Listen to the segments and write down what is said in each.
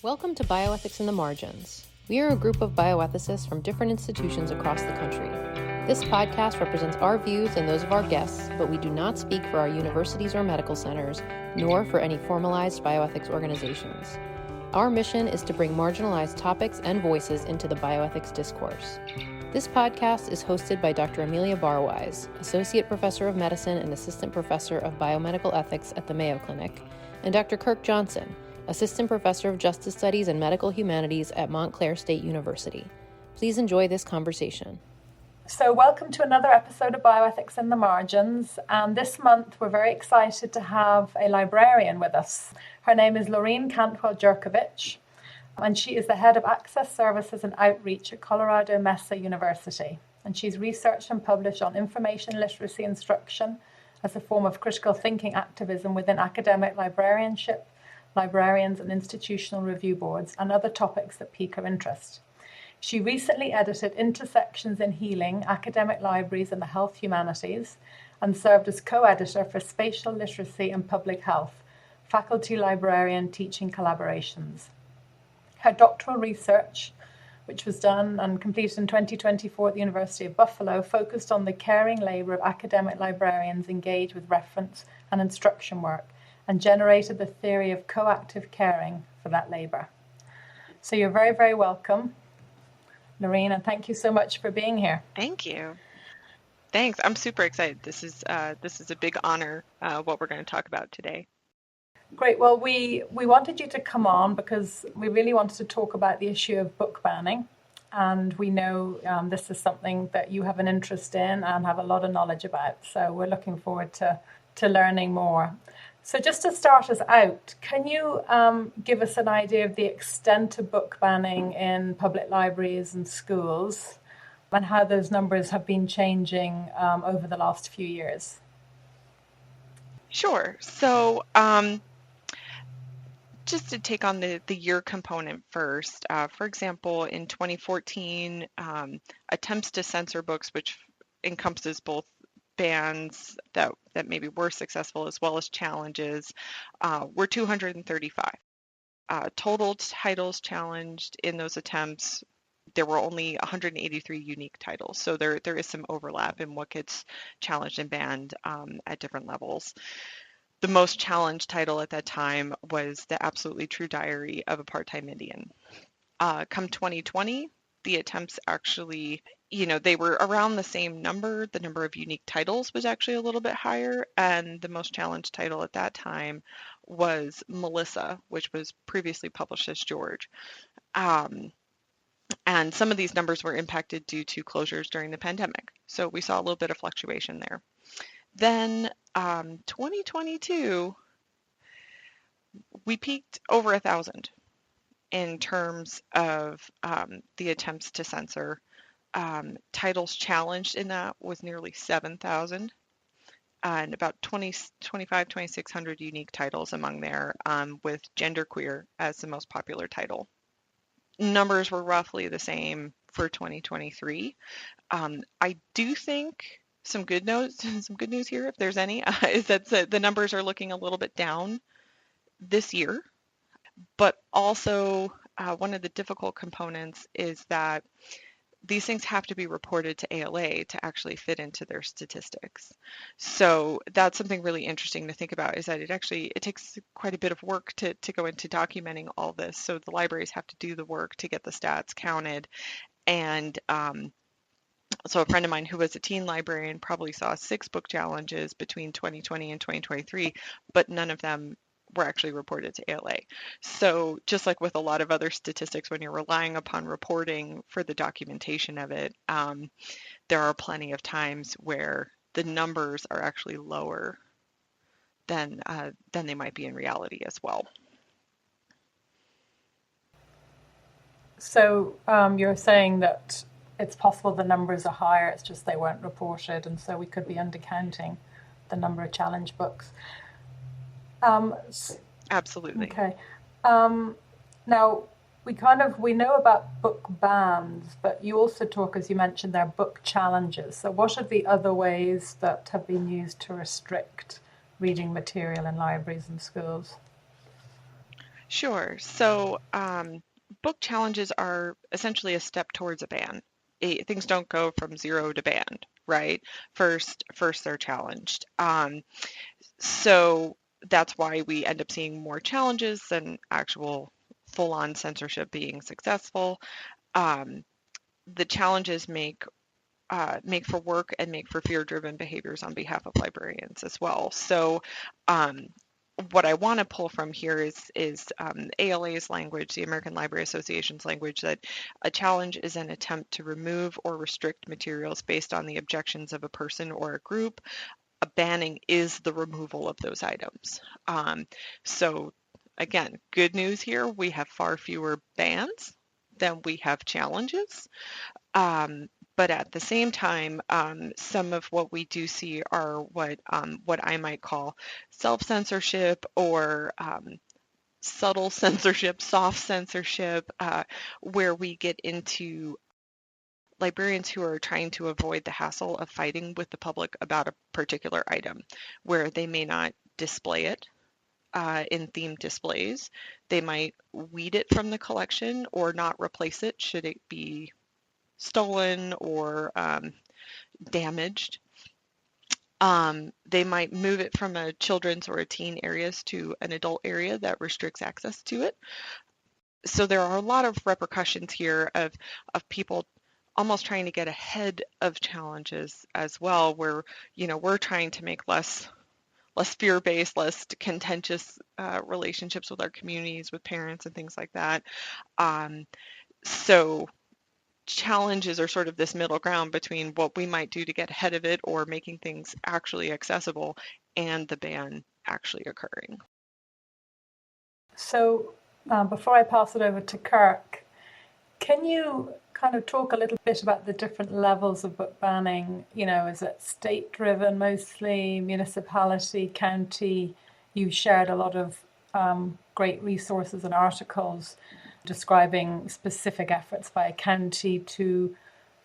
Welcome to Bioethics in the Margins. We are a group of bioethicists from different institutions across the country. This podcast represents our views and those of our guests, but we do not speak for our universities or medical centers, nor for any formalized bioethics organizations. Our mission is to bring marginalized topics and voices into the bioethics discourse. This podcast is hosted by Dr. Amelia Barwise, Associate Professor of Medicine and Assistant Professor of Biomedical Ethics at the Mayo Clinic, and Dr. Kirk Johnson, Assistant Professor of Justice Studies and Medical Humanities at Montclair State University. Please enjoy this conversation. So welcome to another episode of Bioethics in the Margins. And this month, we're very excited to have a librarian with us. Her name is Laureen Cantwell-Jurkovic, and she is the Head of Access Services and Outreach at Colorado Mesa University. And she's researched and published on information literacy instruction as a form of critical thinking activism within academic librarianship, librarians and institutional review boards, and other topics that pique her interest. She recently edited Intersections in Healing, Academic Libraries and the Health Humanities, and served as co-editor for Spatial Literacy and Public Health, Faculty Librarian Teaching Collaborations. Her doctoral research, which was done and completed in 2024 at the University of Buffalo, focused on the caring labor of academic librarians engaged with reference and instruction work, and generated the theory of coactive caring for that labor. So you're very, very welcome, Laureen, and thank you so much for being here. Thank you. Thanks. I'm super excited. This is a big honor, what we're going to talk about today. Great. Well, we wanted you to come on because we really wanted to talk about the issue of book banning. And we know this is something that you have an interest in and have a lot of knowledge about. So we're looking forward to learning more. So just to start us out, can you give us an idea of the extent of book banning in public libraries and schools and how those numbers have been changing over the last few years? Sure. So just to take on the year component first, for example, in 2014, attempts to censor books, which encompasses both bans that maybe were successful as well as challenges, were 235. Total titles challenged in those attempts, there were only 183 unique titles. So there is some overlap in what gets challenged and banned at different levels. The most challenged title at that time was The Absolutely True Diary of a Part-Time Indian. Come 2020, the attempts actually, they were around the same number. The number of unique titles was actually a little bit higher, and the most challenged title at that time was Melissa, which was previously published as George. And some of these numbers were impacted due to closures during the pandemic. So we saw a little bit of fluctuation there. Then 2022, we peaked over 1,000 in terms of the attempts to censor. Titles challenged in that was nearly 7,000 and about 2,600 unique titles among there, with genderqueer as the most popular title. Numbers were roughly the same for 2023. I do think some good news here, if there's any, is that the numbers are looking a little bit down this year. But also, one of the difficult components is that these things have to be reported to ALA to actually fit into their statistics. So that's something really interesting to think about, is that it takes quite a bit of work to go into documenting all this. So the libraries have to do the work to get the stats counted. And so a friend of mine who was a teen librarian probably saw 6 book challenges between 2020 and 2023, but none of them were actually reported to ALA. So just like with a lot of other statistics, when you're relying upon reporting for the documentation of it, there are plenty of times where the numbers are actually lower than they might be in reality as well. So you're saying that it's possible the numbers are higher, it's just they weren't reported, and so we could be undercounting the number of challenge books. Absolutely. Okay. Now, we know about book bans, but you also talk, as you mentioned, there are book challenges. So what are the other ways that have been used to restrict reading material in libraries and schools? Sure. So, book challenges are essentially a step towards a ban. Things don't go from zero to banned, right? First they're challenged. So that's why we end up seeing more challenges than actual full-on censorship being successful. Um, the challenges make for work and make for fear-driven behaviors on behalf of librarians as well. So, um, what I want to pull from here is ALA's language, the American Library Association's language, that a challenge is an attempt to remove or restrict materials based on the objections of a person or a group. A banning is the removal of those items. So again, good news here, we have far fewer bans than we have challenges. Um, but at the same time, some of what we do see are what I might call self-censorship or subtle censorship, soft censorship, where we get into librarians who are trying to avoid the hassle of fighting with the public about a particular item, where they may not display it in themed displays. They might weed it from the collection or not replace it should it be stolen or damaged. They might move it from a children's or a teen areas to an adult area that restricts access to it. So there are a lot of repercussions here of people almost trying to get ahead of challenges as well, where we're trying to make less fear-based, less contentious relationships with our communities, with parents and things like that. So challenges are sort of this middle ground between what we might do to get ahead of it or making things actually accessible and the ban actually occurring. So before I pass it over to Kirk, can you kind of talk a little bit about the different levels of book banning? Is it state-driven mostly, municipality, county? You shared a lot of great resources and articles describing specific efforts by a county to,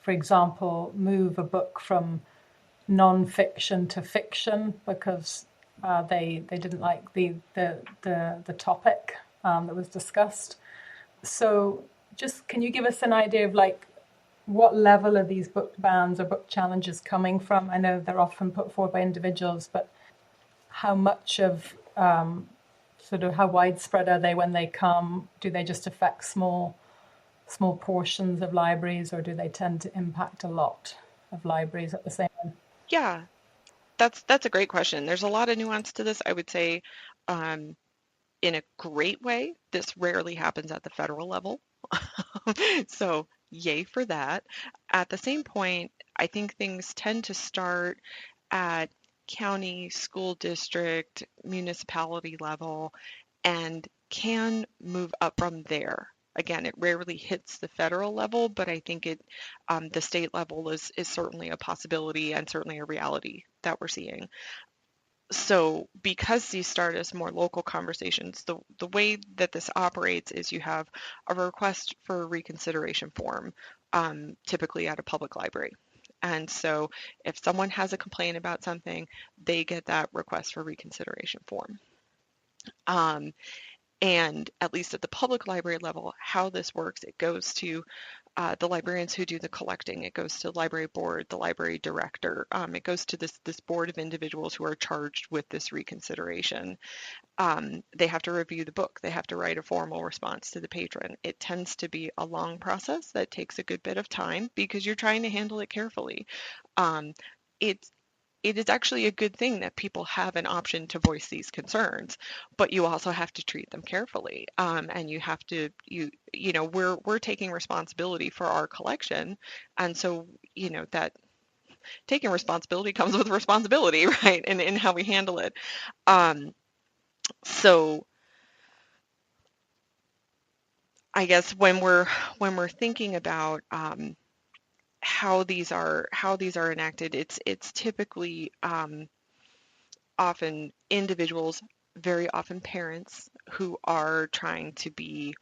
for example, move a book from non-fiction to fiction because they didn't like the topic that was discussed. So just can you give us an idea of what level are these book bans or book challenges coming from? I know they're often put forward by individuals, but how much of sort of how widespread are they when they come? Do they just affect small portions of libraries, or do they tend to impact a lot of libraries at the same time? Yeah, that's a great question. There's a lot of nuance to this. I would say in a great way, this rarely happens at the federal level. So yay for that. At the same point, I think things tend to start at county, school district, municipality level, and can move up from there. Again, it rarely hits the federal level, but I think the state level is certainly a possibility and certainly a reality that we're seeing. So because these start as more local conversations, the way that this operates is you have a request for a reconsideration form, typically at a public library. And so if someone has a complaint about something, they get that request for reconsideration form. And at least at the public library level, how this works, it goes to the librarians who do the collecting. It goes to the library board, the library director. It goes to this board of individuals who are charged with this reconsideration. They have to review the book. They have to write a formal response to the patron. It tends to be a long process that takes a good bit of time because you're trying to handle it carefully. It's it is actually a good thing that people have an option to voice these concerns, but you also have to treat them carefully. And you have to, we're taking responsibility for our collection. And so, that taking responsibility comes with responsibility, right? And in how we handle it. So I guess when we're thinking about how these are enacted, it's typically often individuals, very often parents, who are trying to be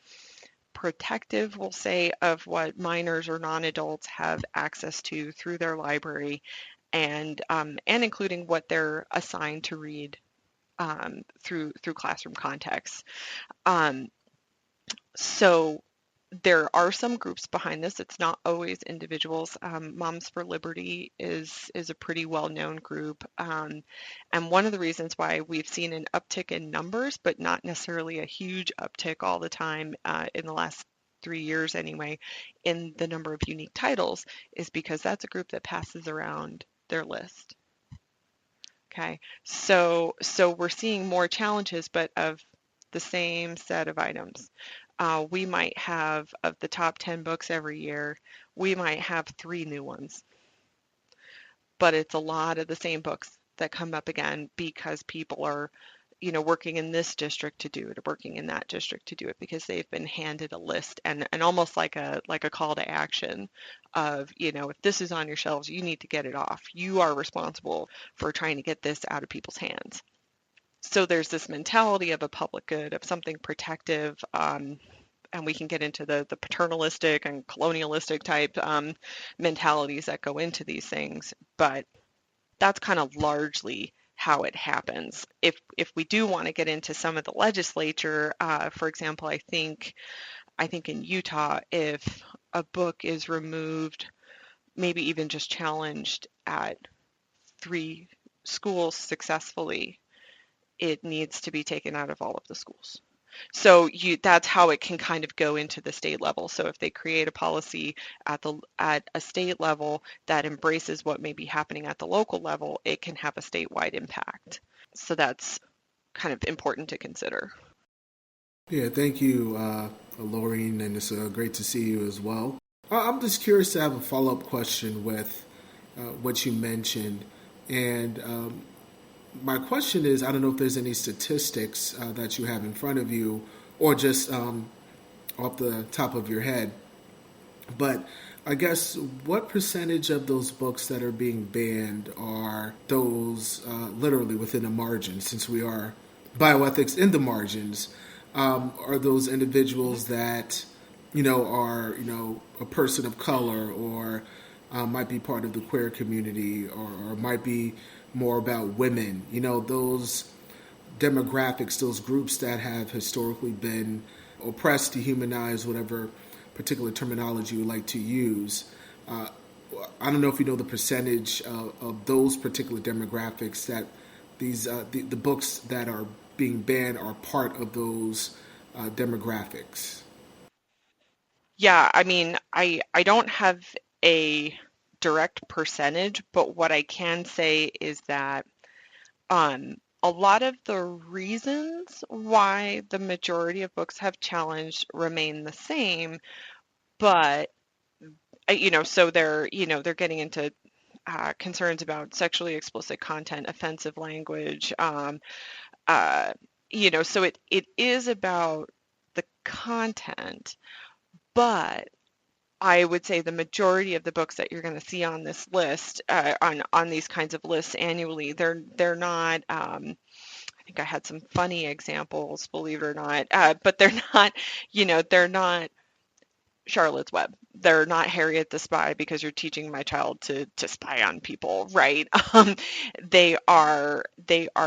protective, we'll say, of what minors or non-adults have access to through their library, and including what they're assigned to read through classroom contexts. So there are some groups behind this. It's not always individuals. Moms for Liberty is a pretty well-known group, and one of the reasons why we've seen an uptick in numbers, but not necessarily a huge uptick all the time in the last 3 years anyway, in the number of unique titles, is because that's a group that passes around their list. Okay, so we're seeing more challenges, but of the same set of items. We might have, of the top 10 books every year, we might have 3 new ones, but it's a lot of the same books that come up again because people are, working in this district to do it or working in that district to do it because they've been handed a list and almost like a call to action of, if this is on your shelves, you need to get it off. You are responsible for trying to get this out of people's hands. So there's this mentality of a public good, of something protective, and we can get into the paternalistic and colonialistic type mentalities that go into these things, but that's kind of largely how it happens. If we do want to get into some of the legislature, for example, I think in Utah, if a book is removed, maybe even just challenged at 3 schools successfully, it needs to be taken out of all of the schools. So that's how it can kind of go into the state level. So if they create a policy at a state level that embraces what may be happening at the local level, it can have a statewide impact. So that's kind of important to consider. Yeah, thank you, Laureen, and it's great to see you as well. I'm just curious to have a follow-up question with what you mentioned, and my question is, I don't know if there's any statistics that you have in front of you or just off the top of your head, but I guess what percentage of those books that are being banned are those literally within the margins, since we are bioethics in the margins, are those individuals that, are, a person of color or might be part of the queer community or might be more about women, those demographics, those groups that have historically been oppressed, dehumanized, whatever particular terminology you would like to use. I don't know if you know the percentage of those particular demographics that these the books that are being banned are part of those demographics. Yeah, I mean, I don't have a direct percentage, but what I can say is that a lot of the reasons why the majority of books have challenged remain the same, but so they're getting into concerns about sexually explicit content, offensive language, so it is about the content, but I would say the majority of the books that you're going to see on this list, on these kinds of lists annually, they're not. I think I had some funny examples, believe it or not, but they're not. They're not Charlotte's Web. They're not Harriet the Spy because you're teaching my child to spy on people, right? They are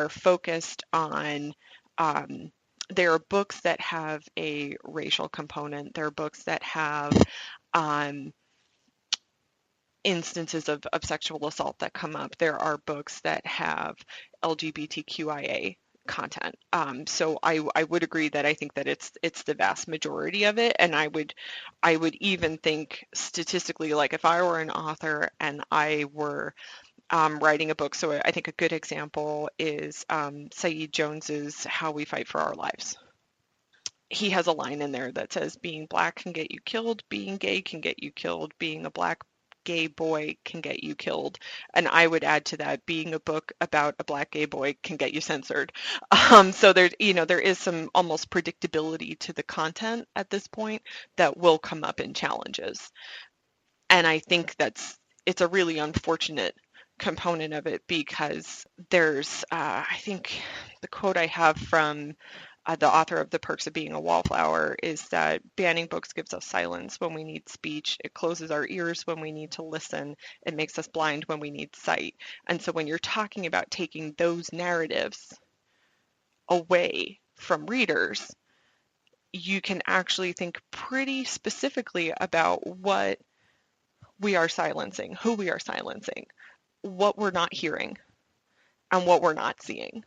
focused on. There are books that have a racial component. There are books that have instances of sexual assault that come up. There are books that have LGBTQIA content. So I would agree that I think that it's the vast majority of it. And I would even think statistically, like if I were an author and I were writing a book, so I think a good example is Saeed Jones's How We Fight for Our Lives. He has a line in there that says, being black can get you killed, being gay can get you killed, being a black gay boy can get you killed. And I would add to that, being a book about a black gay boy can get you censored. So there is some almost predictability to the content at this point that will come up in challenges. And I think it's a really unfortunate component of it because there's, I think the quote I have from the author of The Perks of Being a Wallflower is that banning books gives us silence when we need speech. It closes our ears when we need to listen. It makes us blind when we need sight. And so when you're talking about taking those narratives away from readers, you can actually think pretty specifically about what we are silencing, who we are silencing, what we're not hearing, and what we're not seeing,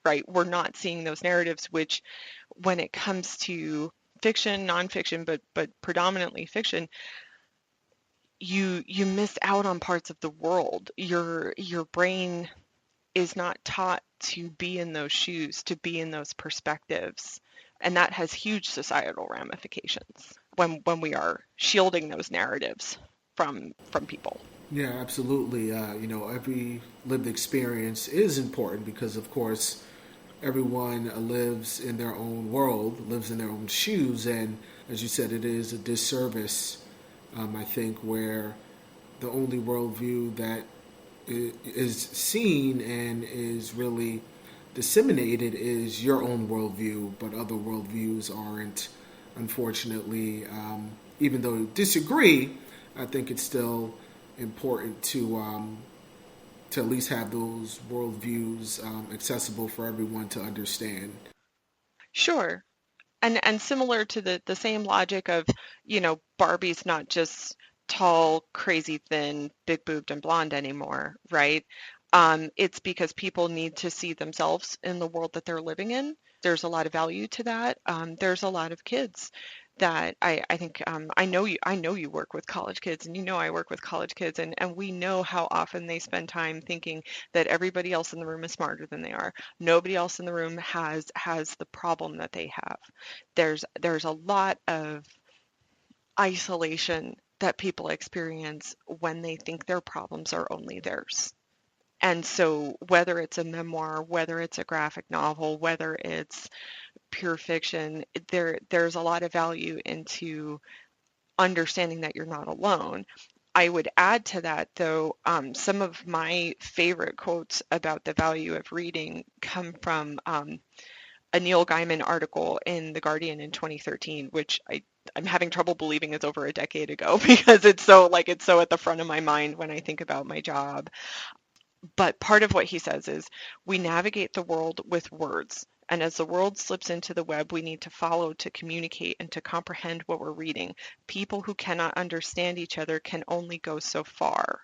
right? We're not seeing those narratives, which when it comes to fiction, nonfiction, but predominantly fiction, you miss out on parts of the world. Your brain is not taught to be in those shoes, to be in those perspectives. And that has huge societal ramifications when we are shielding those narratives from people. Yeah, absolutely. Every lived experience is important because, of course, everyone lives in their own world, lives in their own shoes. And as you said, it is a disservice, I think, where the only worldview that is seen and is really disseminated is your own worldview, but other worldviews aren't, unfortunately. Even though you disagree, I think it's still important to at least have those worldviews accessible for everyone to understand. Sure. And similar to the same logic of, Barbie's not just tall, crazy, thin, big boobed and blonde anymore, right? It's because people need to see themselves in the world that they're living in. There's a lot of value to that. There's a lot of kids that I think I know you work with college kids, and I work with college kids, and we know how often they spend time thinking that everybody else in the room is smarter than they are. Nobody else in the room has the problem that they have. There's a lot of isolation that people experience when they think their problems are only theirs. And so whether it's a memoir, whether it's a graphic novel, whether it's pure fiction, there's a lot of value into understanding that you're not alone. I would add to that, though, some of my favorite quotes about the value of reading come from a Neil Gaiman article in The Guardian in 2013, which I'm having trouble believing is over a decade ago because it's so at the front of my mind when I think about my job. But part of what he says is we navigate the world with words. And as the world slips into the web, we need to follow to communicate and to comprehend what we're reading. People who cannot understand each other can only go so far.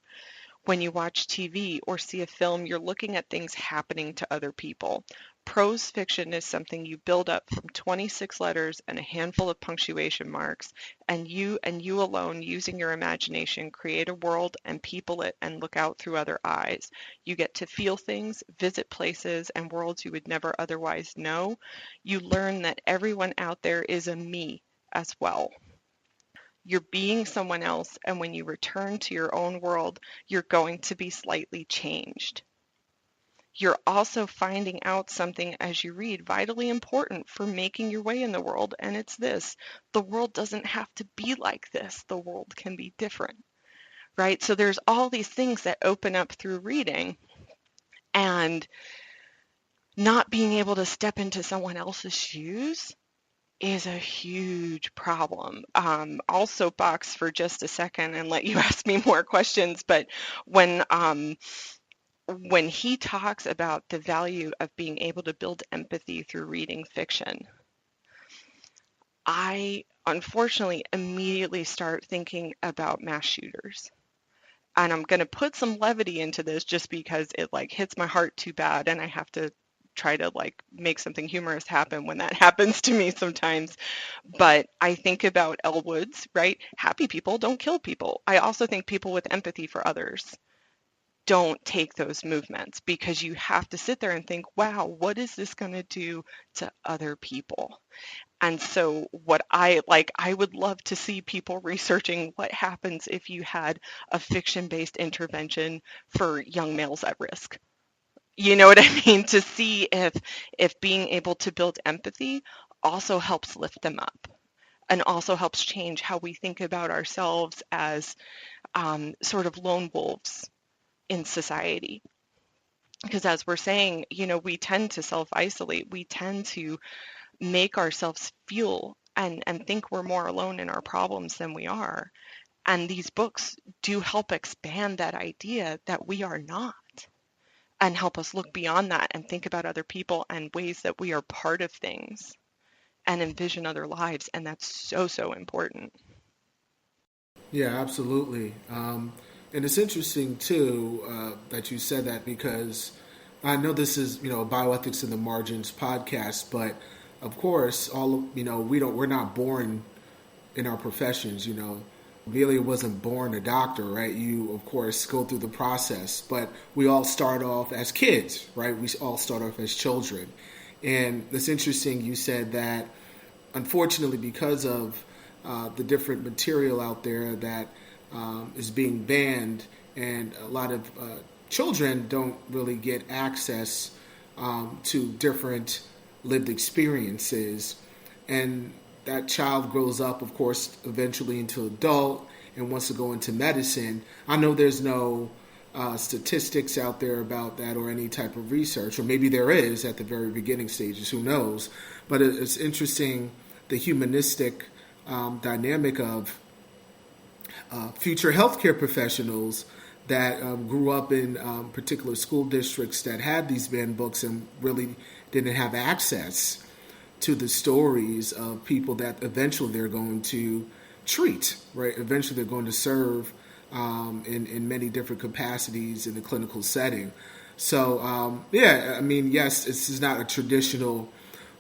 When you watch TV or see a film, you're looking at things happening to other people. Prose fiction is something you build up from 26 letters and a handful of punctuation marks, and you alone, using your imagination, create a world and people it and look out through other eyes. You get to feel things, visit places and worlds you would never otherwise know. You learn that everyone out there is a me as well. You're being someone else, and when you return to your own world, you're going to be slightly changed. You're also finding out something as you read vitally important for making your way in the world, and it's this: the world doesn't have to be like this. The world can be different, right? So there's all these things that open up through reading, and not being able to step into someone else's shoes is a huge problem. I'll soapbox for just a second and let you ask me more questions, but when he talks about the value of being able to build empathy through reading fiction, I unfortunately immediately start thinking about mass shooters. And I'm going to put some levity into this just because it hits my heart too bad, and I have to try to make something humorous happen when that happens to me sometimes. But I think about Elle Woods, right? Happy people don't kill people. I also think people with empathy for others don't take those movements, because you have to sit there and think, wow, what is this going to do to other people? And so what I would love to see people researching what happens if you had a fiction-based intervention for young males at risk. You know what I mean? To see if being able to build empathy also helps lift them up and also helps change how we think about ourselves as sort of lone wolves in society. Because as we're saying, we tend to self-isolate. We tend to make ourselves feel and think we're more alone in our problems than we are. And these books do help expand that idea that we are not. and help us look beyond that and think about other people and ways that we are part of things and envision other lives. And that's so, so important. Yeah, absolutely. And it's interesting too that you said that, because I know this is a bioethics in the margins podcast, but of course, we're not born in our professions. Amelia wasn't born a doctor, right? You of course go through the process, but we all start off as kids, right? We all start off as children, and it's interesting. You said that unfortunately, because of the different material out there that is being banned, and a lot of children don't really get access to different lived experiences, and that child grows up, of course, eventually into adult and wants to go into medicine. I know there's no statistics out there about that or any type of research, or maybe there is at the very beginning stages, who knows. But it's interesting, the humanistic dynamic of future healthcare professionals that grew up in particular school districts that had these banned books and really didn't have access to the stories of people that eventually they're going to treat, right? Eventually they're going to serve in many different capacities in the clinical setting. So, yes, this is not a traditional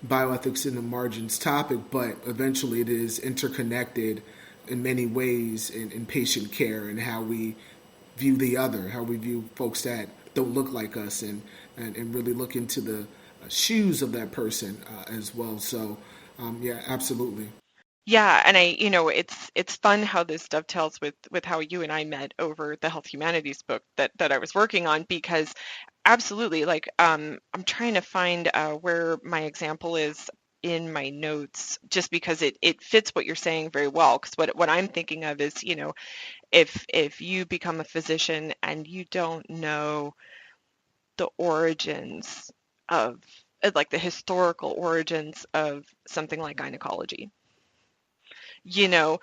bioethics in the margins topic, but eventually it is interconnected in many ways in patient care and how we view the other, how we view folks that don't look like us, and really look into the shoes of that person as well. So, absolutely. Yeah, and it's fun how this dovetails with how you and I met over the health humanities book that I was working on, because absolutely, like I'm trying to find where my example is in my notes, just because it fits what you're saying very well. Because what I'm thinking of is, if you become a physician and you don't know the origins of, like the historical origins of something like gynecology, you know,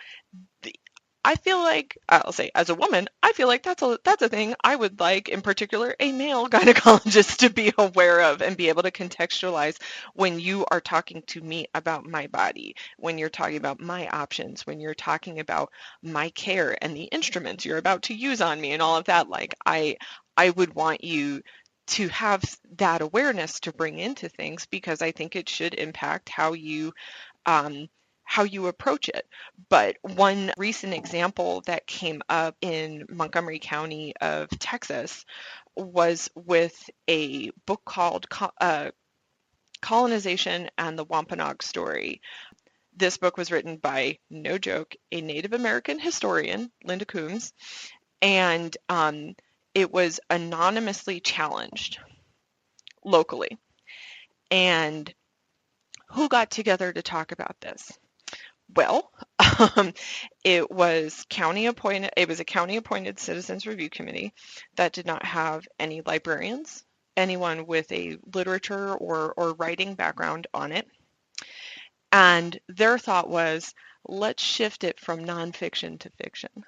I feel like, I'll say, as a woman, I feel like that's a thing I would like, in particular, a male gynecologist to be aware of and be able to contextualize when you are talking to me about my body, when you're talking about my options, when you're talking about my care and the instruments you're about to use on me and all of that. Like, I would want you to have that awareness to bring into things, because I think it should impact how you approach it. But one recent example that came up in Montgomery County of Texas was with a book called Colonization and the Wampanoag Story. This book was written by, no joke, a Native American historian, Linda Coombs, and it was anonymously challenged locally. And who got together to talk about this? Well, it was a county-appointed citizens review committee that did not have any librarians, anyone with a literature or writing background on it. And their thought was, let's shift it from nonfiction to fiction.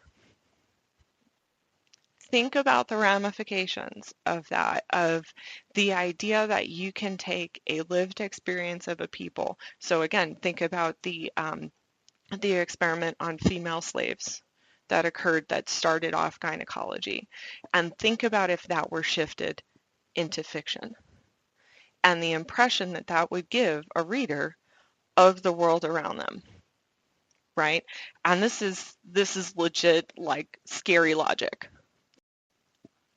Think about the ramifications of that, of the idea that you can take a lived experience of a people. So again, think about the experiment on female slaves that occurred, that started off gynecology, and think about if that were shifted into fiction and the impression that that would give a reader of the world around them, right? And this is legit, like, scary logic.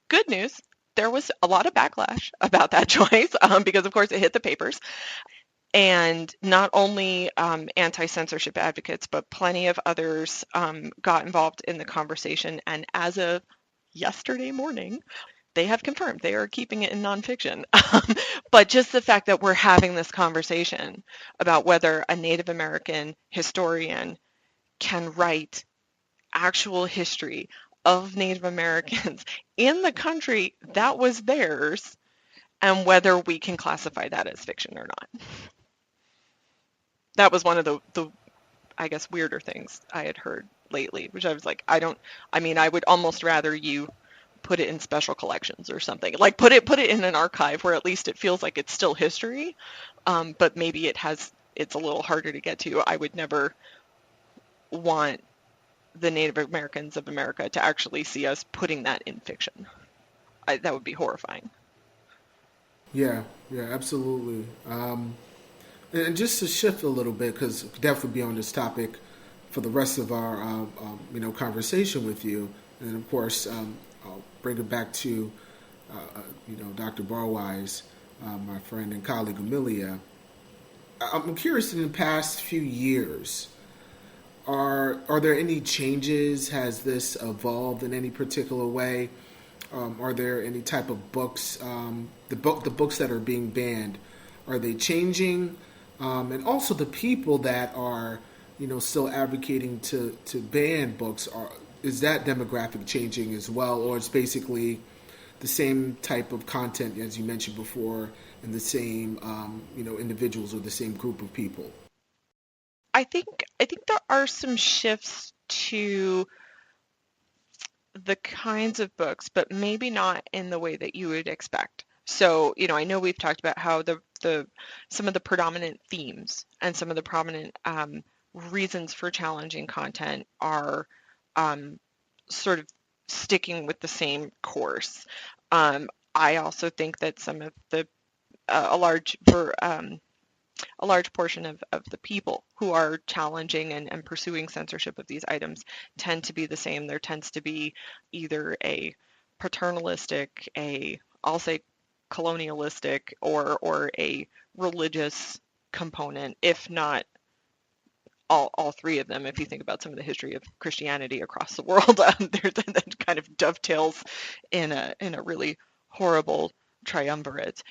Good news, there was a lot of backlash about that choice, because of course it hit the papers. And not only anti-censorship advocates, but plenty of others got involved in the conversation. And as of yesterday morning, they have confirmed they are keeping it in nonfiction. But just the fact that we're having this conversation about whether a Native American historian can write actual history of Native Americans in the country that was theirs, and whether we can classify that as fiction or not. That was one of the I guess weirder things I had heard lately, which I was like, I would almost rather you put it in special collections or something. Like put it in an archive where at least it feels like it's still history, but maybe it's a little harder to get to. I would never want the Native Americans of America to actually see us putting that in fiction. That would be horrifying. Yeah, absolutely. And just to shift a little bit, because definitely be on this topic for the rest of our conversation with you, and of course I'll bring it back to Dr. Barwise, my friend and colleague Amelia. I'm curious, in the past few years, are there any changes? Has this evolved in any particular way? Are there any type of books, the books that are being banned, are they changing? And also the people that are, still advocating to ban books, is that demographic changing as well, or it's basically the same type of content as you mentioned before, and the same individuals or the same group of people? I think there are some shifts to the kinds of books, but maybe not in the way that you would expect. So, I know we've talked about how some of the predominant themes and some of the prominent reasons for challenging content are sort of sticking with the same course. I also think that some of the a large portion of the people who are challenging and pursuing censorship of these items tend to be the same. There tends to be either a paternalistic, I'll say colonialistic, or a religious component, if not all three of them. If you think about some of the history of Christianity across the world, that kind of dovetails in a really horrible triumvirate.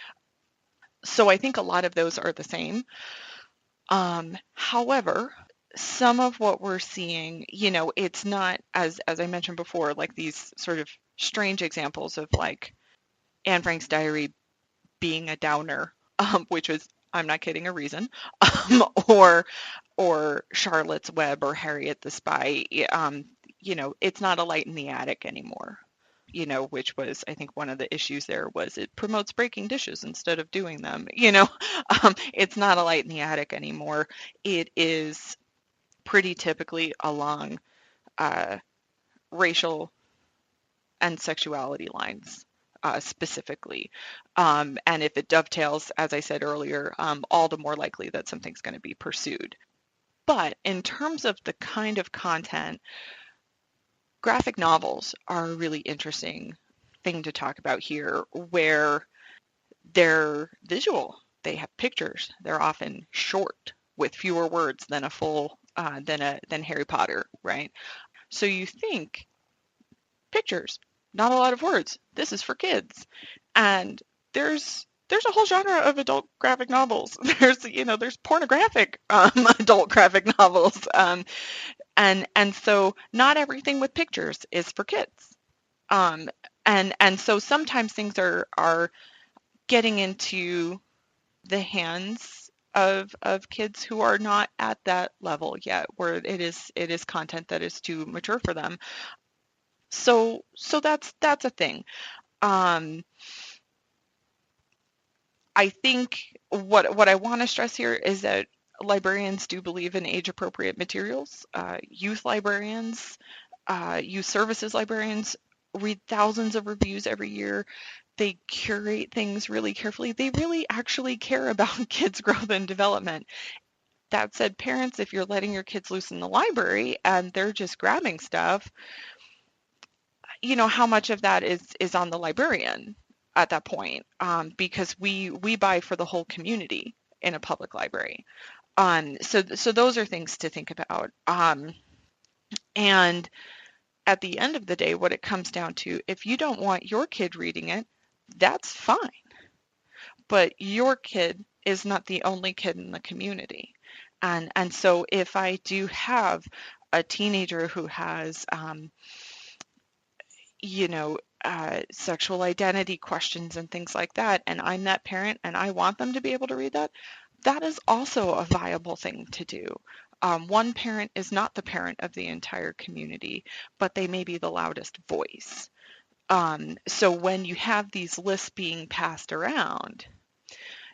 So I think a lot of those are the same. However, some of what we're seeing, it's not, as I mentioned before, like these sort of strange examples of like Anne Frank's diary being a downer, which was, I'm not kidding, a reason, or Charlotte's Web or Harriet the Spy. It's not a light in the attic anymore. Which was, I think, one of the issues there was it promotes breaking dishes instead of doing them. It's not a light in the attic anymore. It is pretty typically along racial and sexuality lines specifically. And if it dovetails, as I said earlier, all the more likely that something's going to be pursued. But in terms of the kind of content, graphic novels are a really interesting thing to talk about here, where they're visual. They have pictures. They're often short with fewer words than a full than Harry Potter, right? So you think pictures, not a lot of words. This is for kids, and there's a whole genre of adult graphic novels. There's pornographic adult graphic novels. And so not everything with pictures is for kids. And so sometimes things are getting into the hands of kids who are not at that level yet, where it is content that is too mature for them. So that's a thing. I think what I want to stress here is that librarians do believe in age-appropriate materials. Youth librarians, youth services librarians read thousands of reviews every year. They curate things really carefully. They really actually care about kids' growth and development. That said, parents, if you're letting your kids loose in the library and they're just grabbing stuff, how much of that is on the librarian at that point? Because we buy for the whole community in a public library. So those are things to think about. And at the end of the day, what it comes down to, if you don't want your kid reading it, that's fine. But your kid is not the only kid in the community. And so if I do have a teenager who has, sexual identity questions and things like that, and I'm that parent and I want them to be able to read that, that is also a viable thing to do. One parent is not the parent of the entire community, but they may be the loudest voice. So when you have these lists being passed around,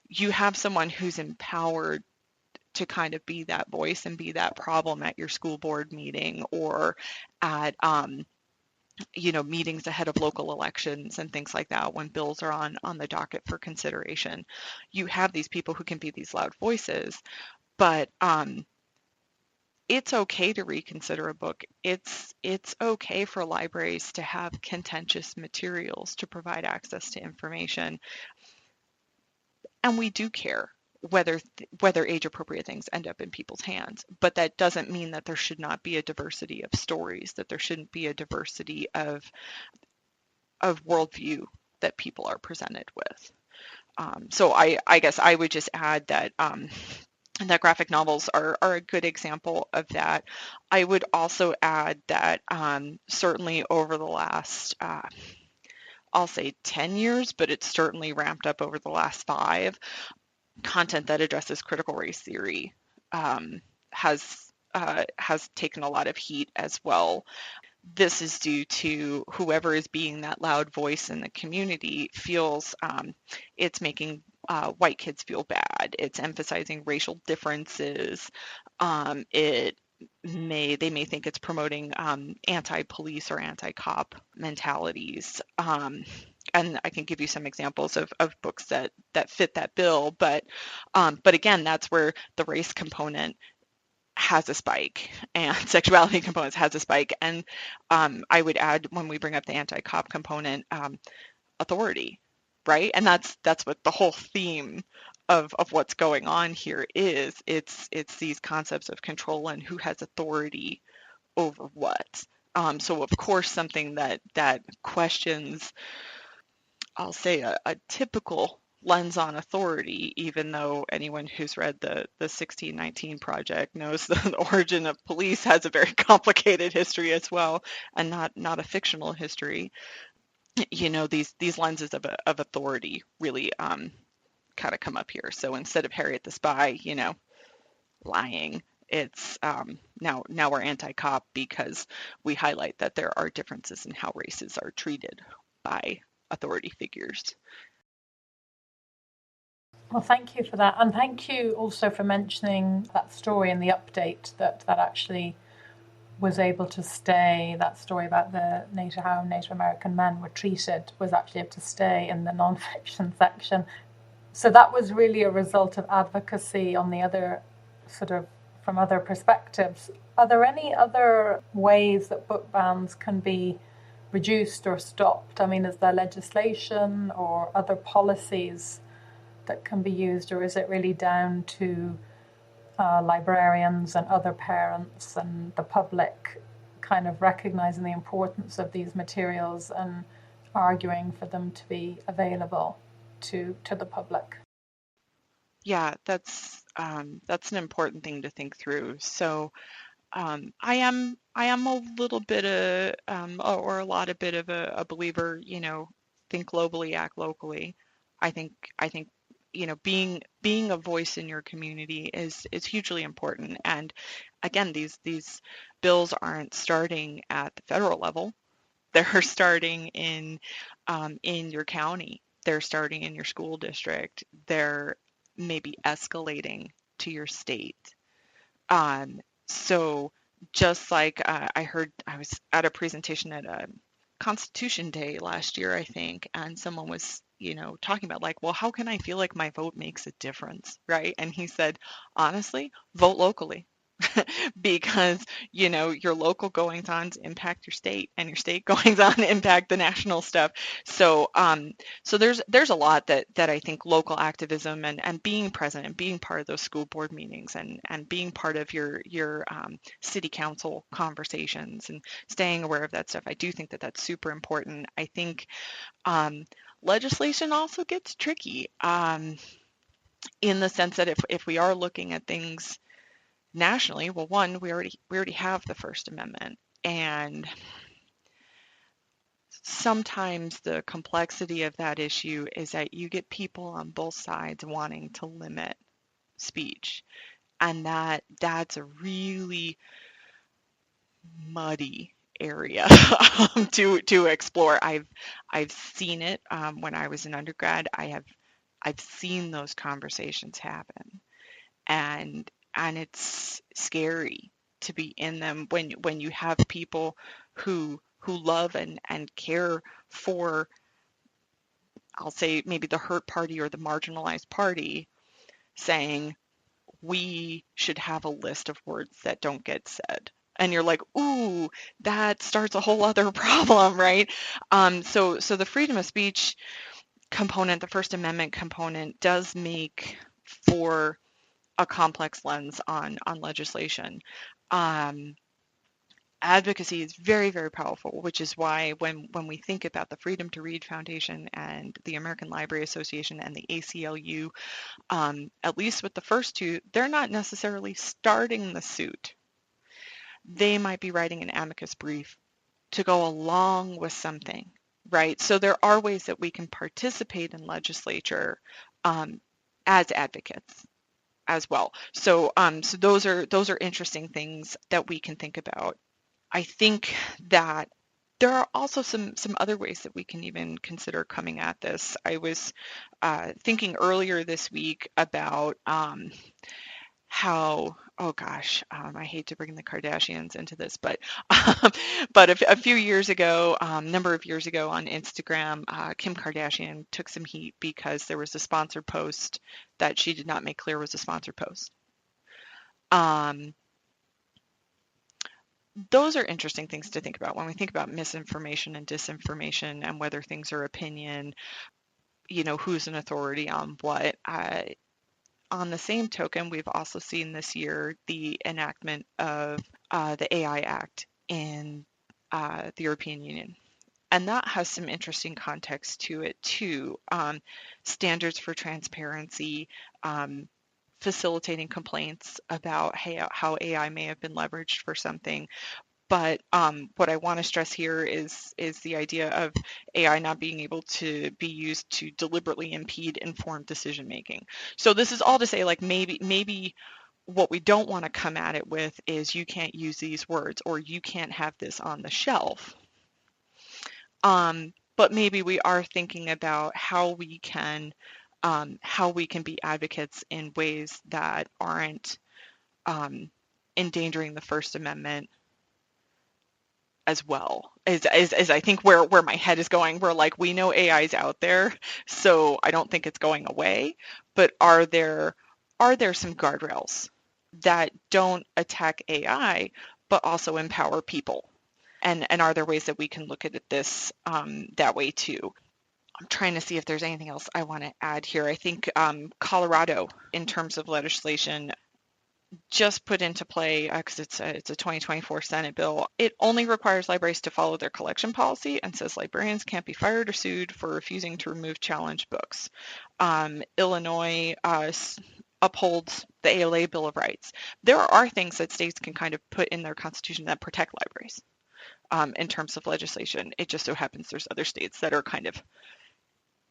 you have someone who's empowered to kind of be that voice and be that problem at your school board meeting or at meetings ahead of local elections and things like that when bills are on the docket for consideration. You have these people who can be these loud voices, but it's okay to reconsider a book. It's okay for libraries to have contentious materials to provide access to information, and we do care whether age appropriate things end up in people's hands. But that doesn't mean that there should not be a diversity of stories, that there shouldn't be a diversity of worldview that people are presented with. So I guess I would just add that that graphic novels are a good example of that. I would also add that certainly over the last, I'll say 10 years, but it's certainly ramped up over the last 5, content that addresses critical race theory has taken a lot of heat as well. This is due to whoever is being that loud voice in the community feels it's making white kids feel bad. It's emphasizing racial differences. They may think it's promoting anti-police or anti-cop mentalities. And I can give you some examples of books that fit that bill. But again, that's where the race component has a spike and sexuality components has a spike. And I would add, when we bring up the anti-cop component, authority, right? And that's what the whole theme of what's going on here is. It's these concepts of control and who has authority over what. So of course, something that questions, I'll say, a typical lens on authority, even though anyone who's read the 1619 Project knows the origin of police has a very complicated history as well, and not a fictional history. These lenses of authority really kind of come up here. So instead of Harriet the Spy, lying, it's now we're anti-cop because we highlight that there are differences in how races are treated by authority figures. Well, thank you for that. And thank you also for mentioning that story in the update that actually was able to stay. That story about how Native American men were treated was actually able to stay in the nonfiction section. So that was really a result of advocacy on the other from other perspectives. Are there any other ways that book bans can be reduced or stopped? I mean, is there legislation or other policies that can be used, or is it really down to librarians and other parents and the public kind of recognizing the importance of these materials and arguing for them to be available to the public? Yeah, that's an important thing to think through. So I am a little bit or a lot of bit of a believer, think globally, act locally. I think being a voice in your community is hugely important. And again, these bills aren't starting at the federal level. They're starting in your county. They're starting in your school district. They're maybe escalating to your state. So just like I was at a presentation at a Constitution Day last year, I think, and someone was, talking about like, well, how can I feel like my vote makes a difference, right? And he said, honestly, vote locally. Because your local goings on impact your state, and your state goings on impact the national stuff. So there's a lot that I think local activism and being present and being part of those school board meetings and being part of your city council conversations and staying aware of that stuff, I do think that that's super important. I think legislation also gets tricky in the sense that if we are looking at things nationally, well, one, we already have the First Amendment, and sometimes the complexity of that issue is that you get people on both sides wanting to limit speech, and that's a really muddy area to explore. I've seen it when I was an undergrad. I've seen those conversations happen, and it's scary to be in them when you have people who love and care for, I'll say, maybe the hurt party or the marginalized party, saying we should have a list of words that don't get said. And you're like, ooh, that starts a whole other problem, right? So the freedom of speech component, the First Amendment component, does make for a complex lens on legislation. Advocacy is very, very powerful, which is why when we think about the Freedom to Read Foundation and the American Library Association and the ACLU, at least with the first two, they're not necessarily starting the suit. They might be writing an amicus brief to go along with something, right? So there are ways that we can participate in legislature as advocates as well. So those are interesting things that we can think about. I think that there are also some other ways that we can even consider coming at this. I was thinking earlier this week about how, oh gosh, I hate to bring the Kardashians into this, but but a few years ago, number of years ago on Instagram, Kim Kardashian took some heat because there was a sponsored post that she did not make clear was a sponsored post. Those are interesting things to think about when we think about misinformation and disinformation and whether things are opinion, who's an authority on what. On the same token, we've also seen this year the enactment of the AI Act in the European Union. And that has some interesting context to it too. Standards for transparency, facilitating complaints about how AI may have been leveraged for something. But what I want to stress here is the idea of AI not being able to be used to deliberately impede informed decision making. So this is all to say, like, maybe what we don't want to come at it with is you can't use these words or you can't have this on the shelf. But maybe we are thinking about how we can be advocates in ways that aren't endangering the First Amendment as well. Is I think where my head is going. We're like, we know AI is out there, so I don't think it's going away. But are there some guardrails that don't attack AI, but also empower people? And are there ways that we can look at this that way too? I'm trying to see if there's anything else I want to add here. I think Colorado, in terms of legislation, just put into play, because it's a 2024 Senate bill, it only requires libraries to follow their collection policy and says librarians can't be fired or sued for refusing to remove challenged books. Illinois upholds the ALA Bill of Rights. There are things that states can kind of put in their constitution that protect libraries in terms of legislation. It just so happens there's other states that are kind of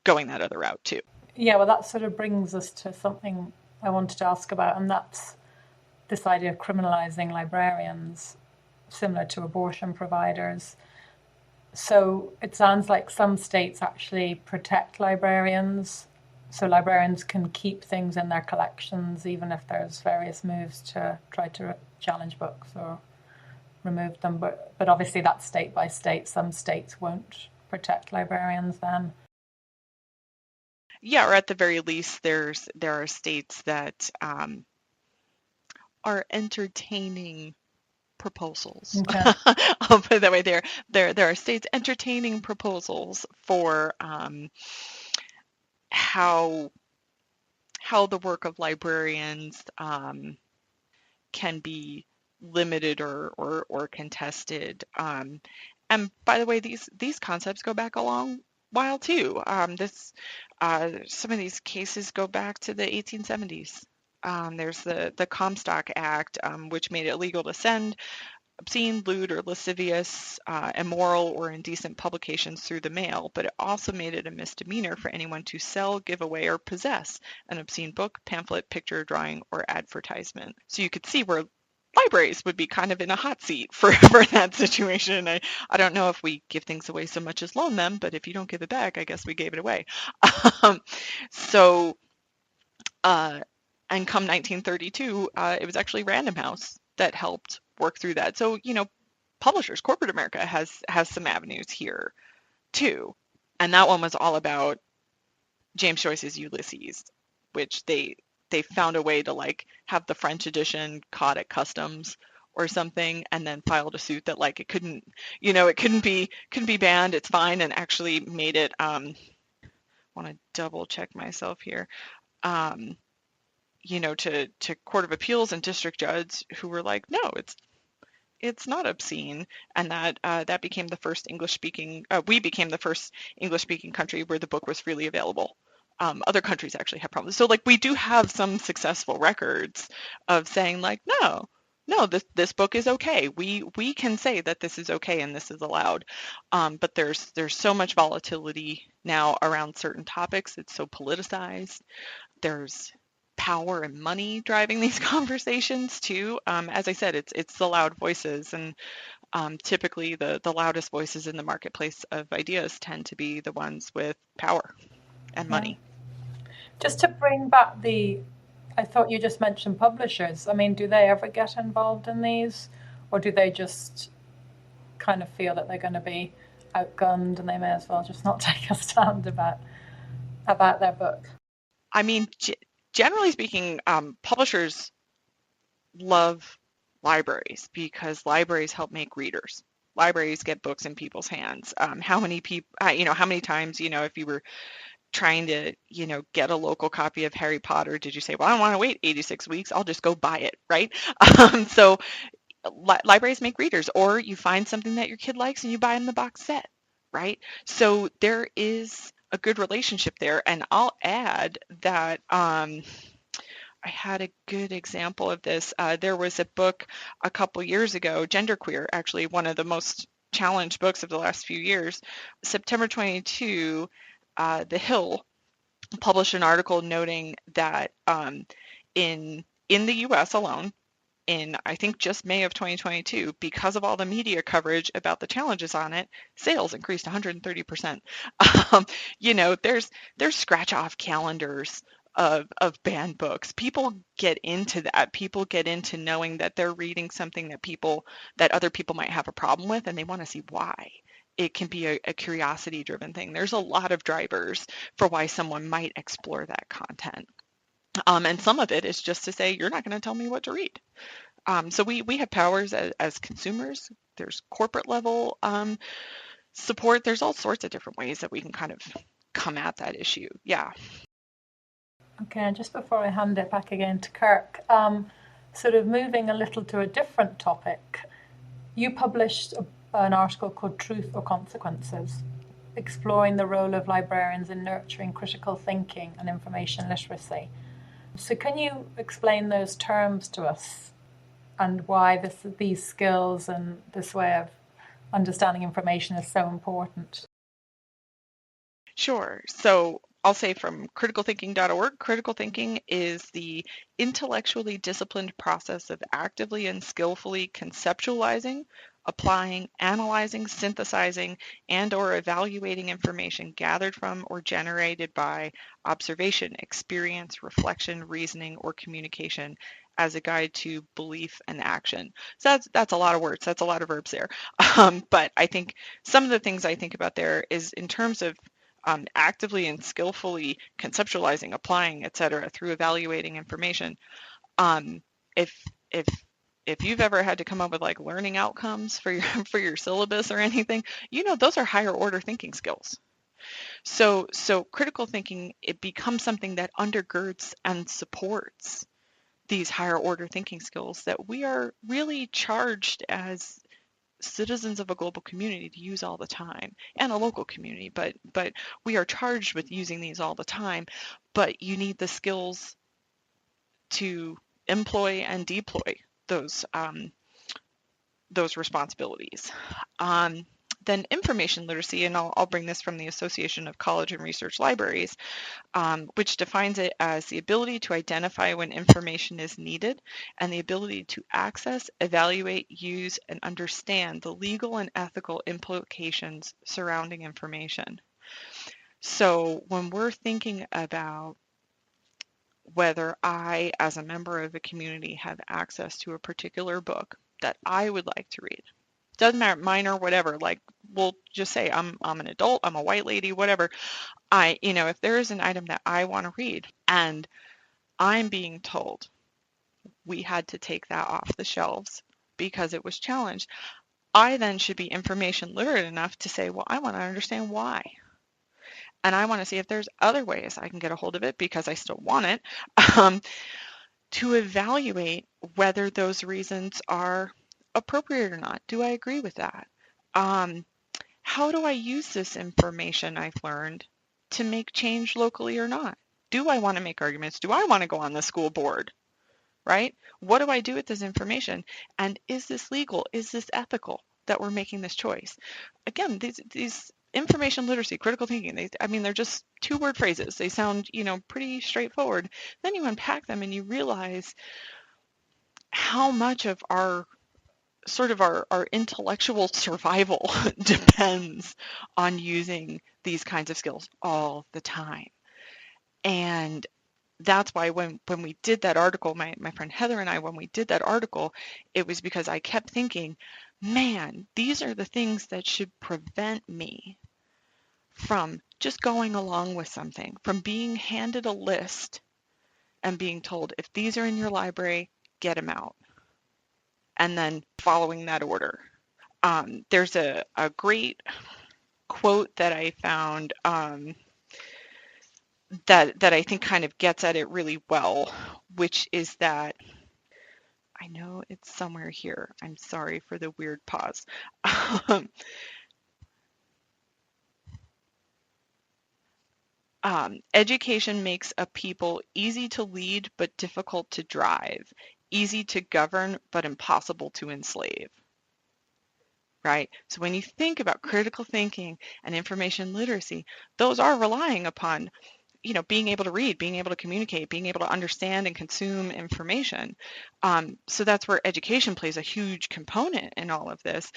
going that other route too. Yeah, well, that sort of brings us to something I wanted to ask about, and that's this idea of criminalizing librarians, similar to abortion providers. So it sounds like some states actually protect librarians, so librarians can keep things in their collections even if there's various moves to try to challenge books or remove them. But obviously that's state by state. Some states won't protect librarians then. Yeah, or at the very least, there are states that are entertaining proposals. Okay. I'll put it that way. There are states entertaining proposals for how the work of librarians can be limited or contested. And by the way, these concepts go back a long while too. Some of these cases go back to the 1870s. There's the Comstock Act, which made it illegal to send obscene, lewd, or lascivious, immoral, or indecent publications through the mail, but it also made it a misdemeanor for anyone to sell, give away, or possess an obscene book, pamphlet, picture, drawing, or advertisement. So you could see where libraries would be kind of in a hot seat for, for that situation. I don't know if we give things away so much as loan them, but if you don't give it back, I guess we gave it away. Um, so, uh, and come 1932, it was actually Random House that helped work through that. So, publishers, corporate America has some avenues here too. And that one was all about James Joyce's Ulysses, which they found a way to like have the French edition caught at customs or something, and then filed a suit that like it couldn't be banned, it's fine, and actually made it want to double check myself here. To Court of Appeals and district judges who were like, no, it's not obscene, and that became the first English speaking. We became the first English speaking country where the book was freely available. Other countries actually have problems. So like we do have some successful records of saying like, no, this book is okay. We can say that this is okay and this is allowed. But there's so much volatility now around certain topics. It's so politicized. There's power and money driving these conversations too. As I said, it's the loud voices, and typically the loudest voices in the marketplace of ideas tend to be the ones with power and money. Just to bring back I thought you just mentioned publishers. I mean, do they ever get involved in these, or do they just kind of feel that they're going to be outgunned and they may as well just not take a stand about their book? I mean, generally speaking, publishers love libraries because libraries help make readers. Libraries get books in people's hands. How many times, if you were trying to, get a local copy of Harry Potter, did you say, well, I don't want to wait 86 weeks, I'll just go buy it, right? So libraries make readers, or you find something that your kid likes and you buy them the box set, right? So there is a good relationship there. And I'll add that I had a good example of this. There was a book a couple years ago, Genderqueer, actually one of the most challenged books of the last few years. September 22, The Hill published an article noting that in the U.S. alone, in I think just May of 2022, because of all the media coverage about the challenges on it, sales increased 130%. There's scratch off calendars of banned books. People get into that. People get into knowing that they're reading something that other people might have a problem with, and they want to see why. It can be a curiosity driven thing. There's a lot of drivers for why someone might explore that content. And some of it is just to say, you're not going to tell me what to read. So we have powers as consumers. There's corporate level support. There's all sorts of different ways that we can kind of come at that issue. Yeah. Okay, and just before I hand it back again to Kirk, sort of moving a little to a different topic, you published an article called Truth or Consequences, exploring the role of librarians in nurturing critical thinking and information literacy. So can you explain those terms to us and why these skills and this way of understanding information is so important? Sure. So I'll say from criticalthinking.org, critical thinking is the intellectually disciplined process of actively and skillfully conceptualizing, applying, analyzing, synthesizing, and or evaluating information gathered from or generated by observation, experience, reflection, reasoning, or communication as a guide to belief and action. So that's a lot of words. That's a lot of verbs there. But I think some of the things I think about there is in terms of actively and skillfully conceptualizing, applying, et cetera, through evaluating information. If you've ever had to come up with like learning outcomes for your syllabus or anything, those are higher order thinking skills. So critical thinking, it becomes something that undergirds and supports these higher order thinking skills that we are really charged as citizens of a global community to use all the time, and a local community, but we are charged with using these all the time. But you need the skills to employ and deploy those responsibilities. then information literacy, and I'll bring this from the Association of College and Research Libraries, which defines it as the ability to identify when information is needed and the ability to access, evaluate, use, and understand the legal and ethical implications surrounding information. So when we're thinking about whether I, as a member of a community, have access to a particular book that I would like to read, doesn't matter, minor, whatever, like we'll just say I'm an adult, I'm a white lady, whatever. If there is an item that I want to read and I'm being told we had to take that off the shelves because it was challenged, I then should be information literate enough to say, well, I want to understand why. And I want to see if there's other ways I can get a hold of it because I still want it, to evaluate whether those reasons are appropriate or not. Do I agree with that? How do I use this information I've learned to make change locally or not? Do I want to make arguments? Do I want to go on the school board? Right? What do I do with this information? And is this legal? Is this ethical that we're making this choice? Again, these information literacy, critical thinking, they're just 2-word phrases. They sound, pretty straightforward. Then you unpack them and you realize how much of our intellectual survival depends on using these kinds of skills all the time. And that's why when we did that article, my friend Heather and I, when we did that article, it was because I kept thinking, man, these are the things that should prevent me from just going along with something, from being handed a list and being told, if these are in your library, get them out, and then following that order. There's a great quote that I found that I think kind of gets at it really well, which is that, I know it's somewhere here. I'm sorry for the weird pause. Education makes a people easy to lead but difficult to drive, easy to govern but impossible to enslave. Right? So when you think about critical thinking and information literacy, those are relying upon being able to read, being able to communicate, being able to understand and consume information. So that's where education plays a huge component in all of this.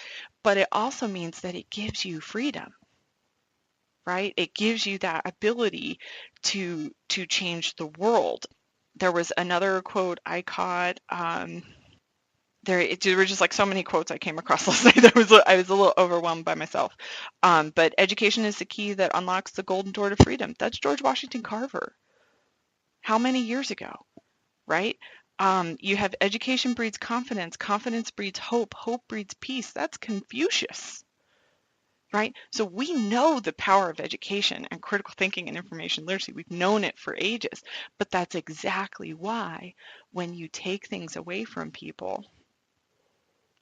But it also means that it gives you freedom, right? It gives you that ability to change the world. There was another quote I caught. There were just like so many quotes I came across last night that I was a little overwhelmed by myself. But education is the key that unlocks the golden door to freedom. That's George Washington Carver. How many years ago, right? You have education breeds confidence. Confidence breeds hope. Hope breeds peace. That's Confucius, right? So we know the power of education and critical thinking and information literacy. We've known it for ages. But that's exactly why when you take things away from people,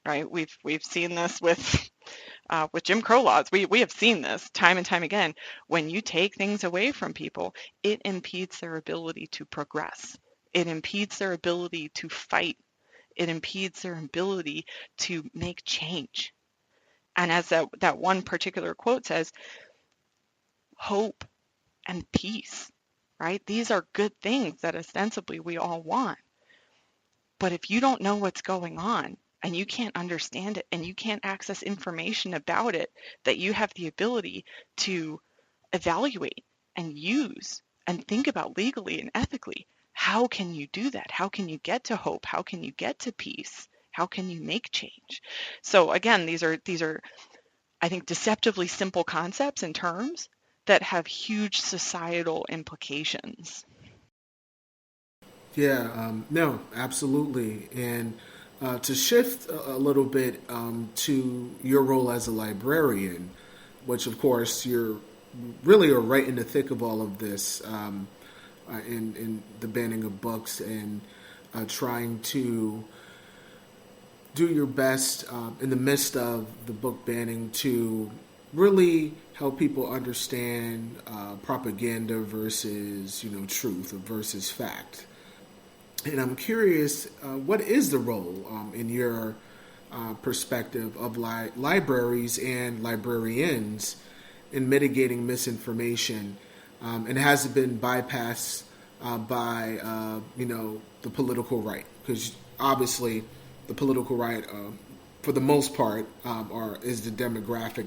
right? We've seen this with Jim Crow laws. We have seen this time and time again. When you take things away from people, it impedes their ability to progress. It impedes their ability to fight. It impedes their ability to make change. And as that one particular quote says, hope and peace, right? These are good things that ostensibly we all want. But if you don't know what's going on, and you can't understand it, and you can't access information about it that you have the ability to evaluate and use and think about legally and ethically, how can you do that? How can you get to hope? How can you get to peace? How can you make change? So again, these are I think deceptively simple concepts and terms that have huge societal implications. Yeah, no, absolutely. And to shift a little bit to your role as a librarian, which of course you're really are right in the thick of all of this, in the banning of books and trying to do your best in the midst of the book banning to really help people understand propaganda versus truth versus fact. And I'm curious, what is the role in your perspective of libraries and librarians in mitigating misinformation, and has it been bypassed by the political right? Because obviously, the political right, for the most part, is the demographic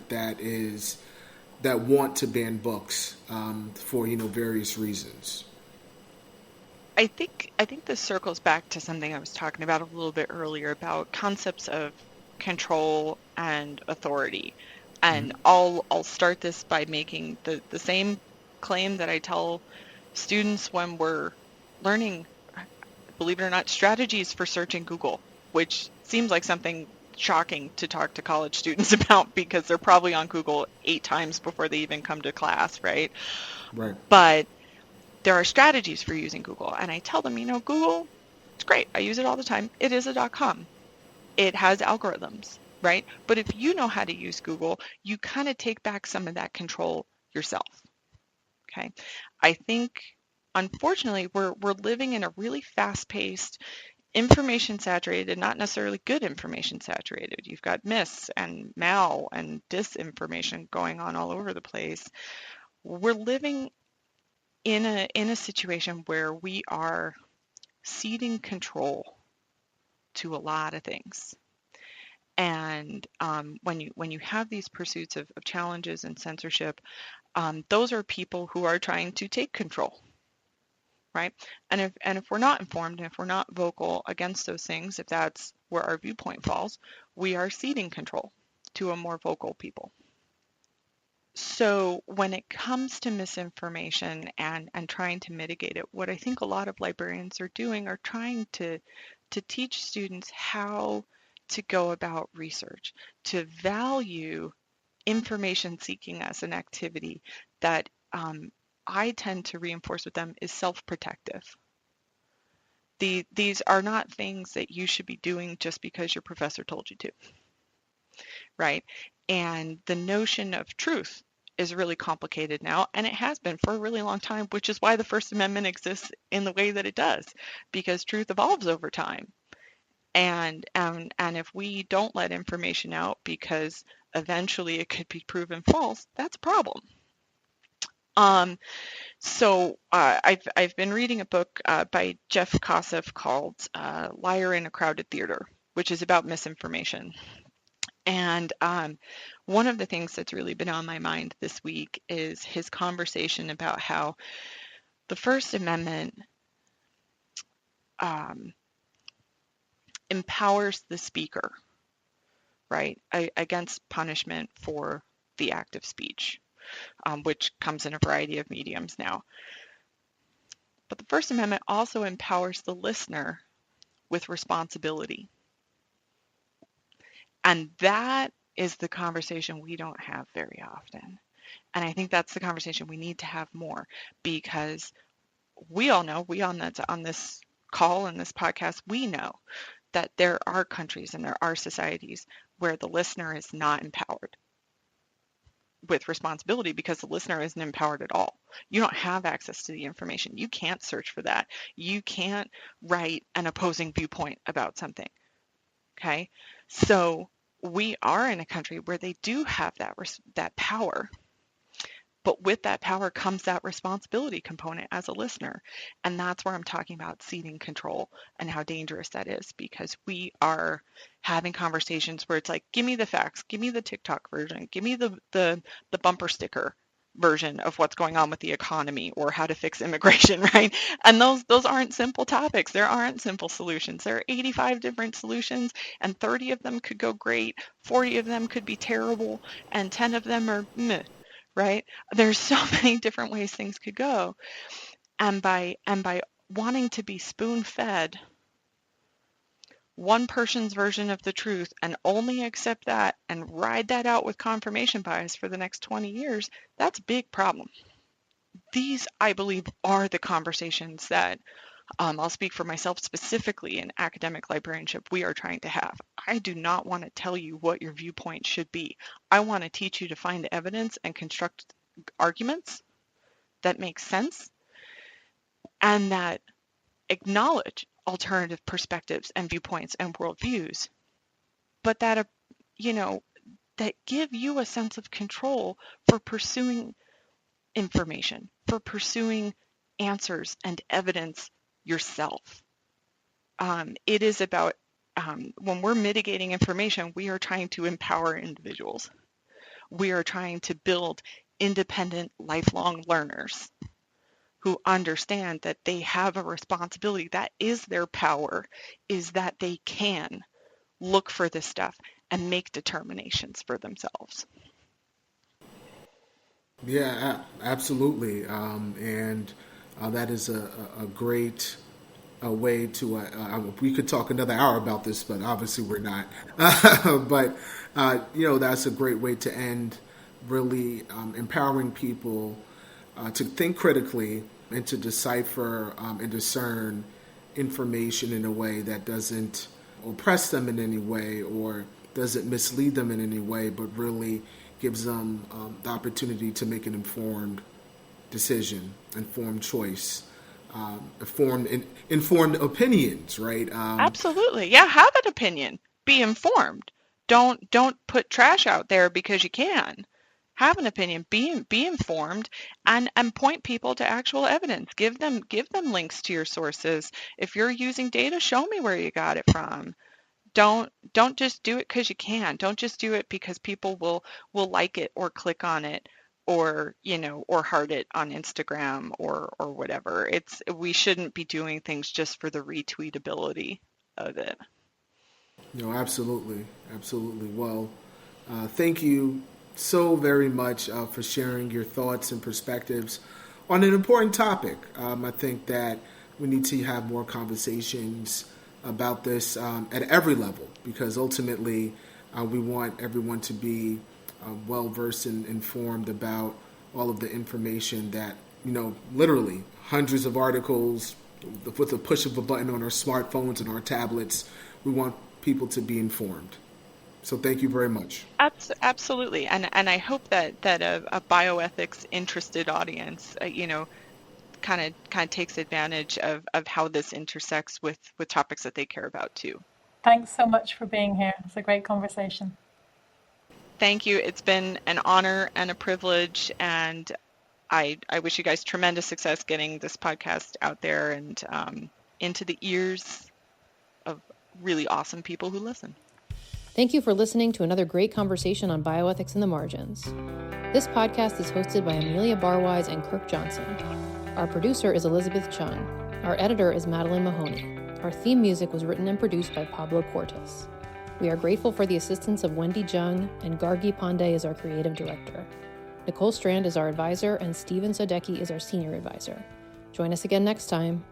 that want to ban books for various reasons. I think this circles back to something I was talking about a little bit earlier about concepts of control and authority. And I'll start this by making the same claim that I tell students when we're learning, believe it or not, strategies for searching Google, which seems like something shocking to talk to college students about because they're probably on Google 8 times before they even come to class, right? Right. But there are strategies for using Google. And I tell them, Google, it's great. I use it all the time. It is a .com. It has algorithms, right? But if you know how to use Google, you kind of take back some of that control yourself. Okay. I think, unfortunately, we're living in a really fast-paced, information saturated, not necessarily good information saturated. You've got mis and mal and disinformation going on all over the place. We're living in a situation where we are ceding control to a lot of things. And when you have these pursuits of challenges and censorship, those are people who are trying to take control, right? And if we're not informed and if we're not vocal against those things, if that's where our viewpoint falls, we are ceding control to a more vocal people. So when it comes to misinformation and trying to mitigate it, what I think a lot of librarians are doing are trying to teach students how to go about research, to value information seeking as an activity that I tend to reinforce with them is self-protective. These are not things that you should be doing just because your professor told you to, right? And the notion of truth is really complicated now, and it has been for a really long time, which is why the First Amendment exists in the way that it does, because truth evolves over time. And if we don't let information out because eventually it could be proven false, that's a problem. So I've been reading a book by Jeff Kosseff called Liar in a Crowded Theater, which is about misinformation. And one of the things that's really been on my mind this week is his conversation about how the First Amendment empowers the speaker, right, against punishment for the act of speech, which comes in a variety of mediums now. But the First Amendment also empowers the listener with responsibility. And that is the conversation we don't have very often. And I think that's the conversation we need to have more, because we all know, we on this call and this podcast, we know that there are countries and there are societies where the listener is not empowered with responsibility because the listener isn't empowered at all. You don't have access to the information. You can't search for that. You can't write an opposing viewpoint about something. Okay? So we are in a country where they do have that power. But with that power comes that responsibility component as a listener. And that's where I'm talking about ceding control and how dangerous that is, because we are having conversations where it's like, give me the facts, give me the TikTok version, give me the bumper sticker version of what's going on with the economy or how to fix immigration, right? And those aren't simple topics. There aren't simple solutions. There are 85 different solutions, and 30 of them could go great, 40 of them could be terrible, and 10 of them are meh. Right? There's so many different ways things could go. And by wanting to be spoon-fed one person's version of the truth and only accept that and ride that out with confirmation bias for the next 20 years, that's a big problem. These, I believe, are the conversations that I'll speak for myself specifically in academic librarianship we are trying to have. I do not want to tell you what your viewpoint should be. I want to teach you to find evidence and construct arguments that make sense and that acknowledge alternative perspectives and viewpoints and worldviews. but that, that give you a sense of control for pursuing information, for pursuing answers and evidence yourself. It is about, when we're mitigating information, we are trying to empower individuals. We are trying to build independent, lifelong learners who understand that they have a responsibility. That is their power, is that they can look for this stuff and make determinations for themselves. Yeah, absolutely. And that is a great way to, we could talk another hour about this, but obviously we're not. But, that's a great way to end, really empowering people to think critically and to decipher and discern information in a way that doesn't oppress them in any way or doesn't mislead them in any way, but really gives them the opportunity to make an informed decision, informed choice, informed opinions, right? Absolutely. Yeah, have an opinion. Be informed. Don't put trash out there because you can. Have an opinion. Be informed, and point people to actual evidence. Give them links to your sources. If you're using data, show me where you got it from. Don't just do it because you can. Don't just do it because people will like it or click on it or or heart it on Instagram or whatever. We shouldn't be doing things just for the retweetability of it. No, absolutely. Well, thank you so very much for sharing your thoughts and perspectives on an important topic. I think that we need to have more conversations about this at every level, because ultimately we want everyone to be well-versed and informed about all of the information that, literally hundreds of articles with a push of a button on our smartphones and our tablets. We want people to be informed. So thank you very much. Absolutely. And I hope that a bioethics interested audience, kind of takes advantage of how this intersects with topics that they care about too. Thanks so much for being here. It's a great conversation. Thank you. It's been an honor and a privilege, and I wish you guys tremendous success getting this podcast out there and into the ears of really awesome people who listen. Thank you for listening to another great conversation on bioethics in the margins. This podcast is hosted by Amelia Barwise and Kirk Johnson. Our producer is Elizabeth Chung. Our editor is Madeline Mahoney. Our theme music was written and produced by Pablo Cortes. We are grateful for the assistance of Wendy Jung, and Gargi Pandey is our creative director. Nicole Strand is our advisor, and Steven Sodecki is our senior advisor. Join us again next time.